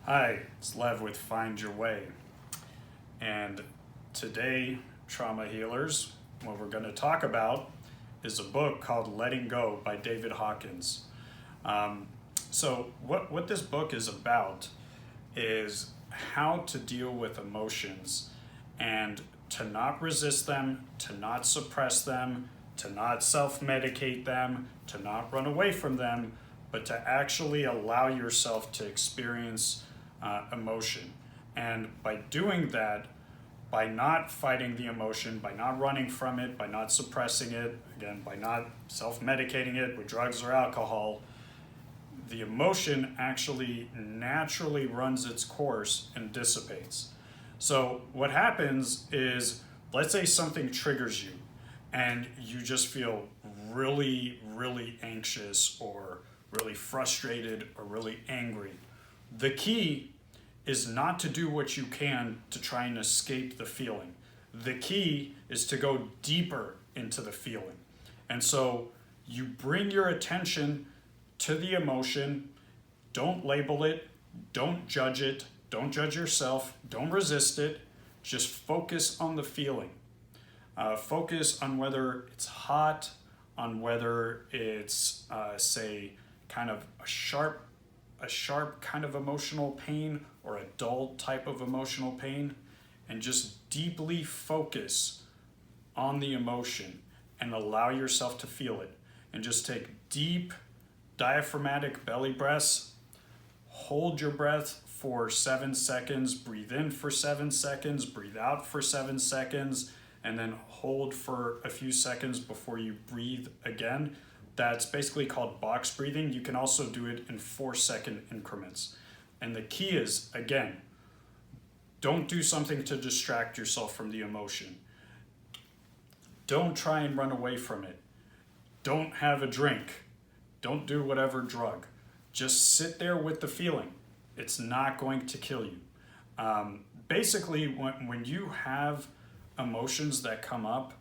Hi, it's Lev with Find Your Way. And today, Trauma Healers, what we're going to talk about is a book called Letting Go by David Hawkins. So what this book is about is how to deal with emotions and to not resist them, to not suppress them, to not self-medicate them, to not run away from them, but to actually allow yourself to experience emotion. And by doing that, by not fighting the emotion, by not running from it, by not suppressing it, again, by not self-medicating it with drugs or alcohol, the emotion actually naturally runs its course and dissipates. So what happens is, let's say something triggers you and you just feel really, really anxious or really frustrated or really angry. The key is not to do what you can to try and escape the feeling. The key is to go deeper into the feeling. And so you bring your attention to the emotion, don't label it, don't judge it, don't judge yourself, don't resist it, just focus on the feeling. Focus on whether it's hot, on whether it's, say, kind of a sharp kind of emotional pain or a dull type of emotional pain, and just deeply focus on the emotion and allow yourself to feel it. And just take deep diaphragmatic belly breaths, hold your breath for 7 seconds, breathe in for 7 seconds, breathe out for 7 seconds, and then hold for a few seconds before you breathe again. That's basically called box breathing. You can also do it in 4-second increments. And the key is, again, don't do something to distract yourself from the emotion. Don't try and run away from it. Don't have a drink. Don't do whatever drug. Just sit there with the feeling. It's not going to kill you. Basically, when you have emotions that come up,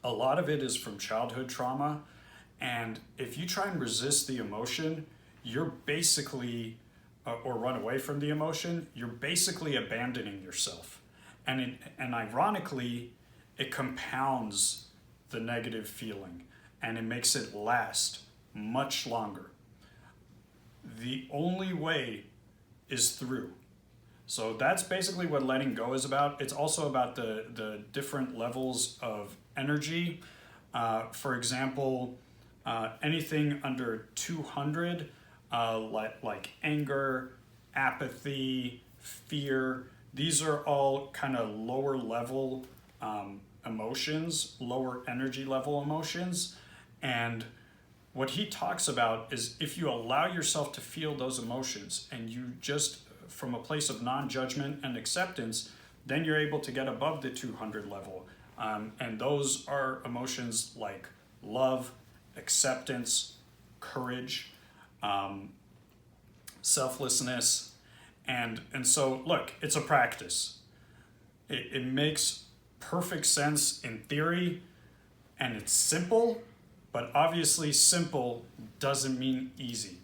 a lot of it is from childhood trauma. And if you try and resist the emotion, you're basically, or run away from the emotion, you're basically abandoning yourself. And ironically, it compounds the negative feeling and it makes it last much longer. The only way is through. So that's basically what letting go is about. It's also about the different levels of energy. For example, anything under 200, like anger, apathy, fear, these are all kind of lower level emotions, lower energy level emotions. And what he talks about is if you allow yourself to feel those emotions and you just, from a place of non-judgment and acceptance, then you're able to get above the 200 level. And those are emotions like love, acceptance, courage, selflessness, and so look, it's a practice. It makes perfect sense in theory, and it's simple, but obviously simple doesn't mean easy.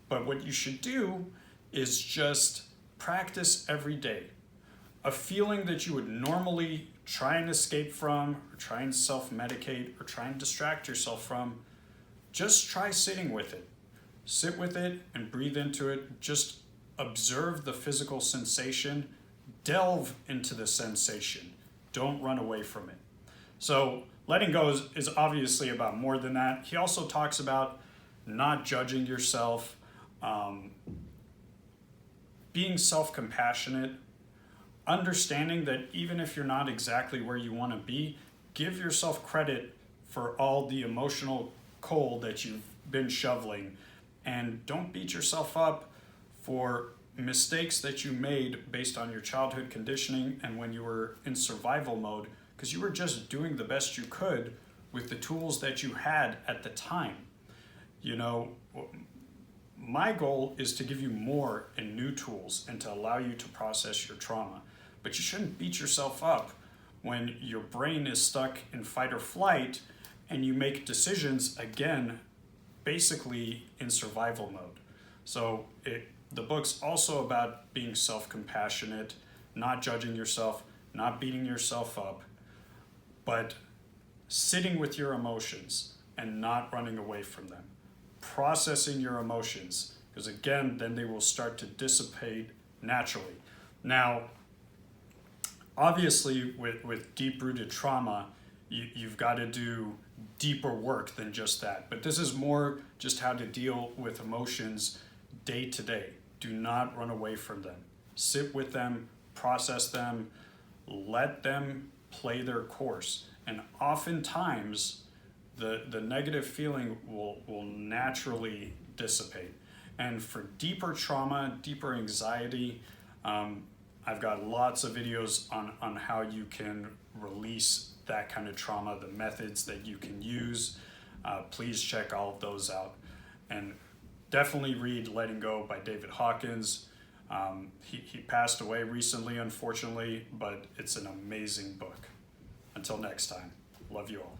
But what you should do is just practice every day. A feeling that you would normally try and escape from, or try and self-medicate, or try and distract yourself from, just try sitting with it. Sit with it and breathe into it. Just observe the physical sensation. Delve into the sensation. Don't run away from it. So letting go is obviously about more than that. He also talks about not judging yourself, being self-compassionate, understanding that even if you're not exactly where you want to be, give yourself credit for all the emotional coal that you've been shoveling, and don't beat yourself up for mistakes that you made based on your childhood conditioning and when you were in survival mode, because you were just doing the best you could with the tools that you had at the time. You know, my goal is to give you more and new tools and to allow you to process your trauma. But you shouldn't beat yourself up when your brain is stuck in fight or flight and you make decisions, again, basically in survival mode. So The book's also about being self-compassionate, not judging yourself, not beating yourself up, but sitting with your emotions and not running away from them. Processing your emotions, because again, then they will start to dissipate naturally. Now, obviously, with deep-rooted trauma, you've got to do deeper work than just that. But this is more just how to deal with emotions day to day. Do not run away from them. Sit with them, process them, let them play their course. And oftentimes, the negative feeling will naturally dissipate. And for deeper trauma, deeper anxiety, I've got lots of videos on how you can release that kind of trauma, the methods that you can use. Please check all of those out. And definitely read Letting Go by David Hawkins. He passed away recently, unfortunately, but it's an amazing book. Until next time, love you all.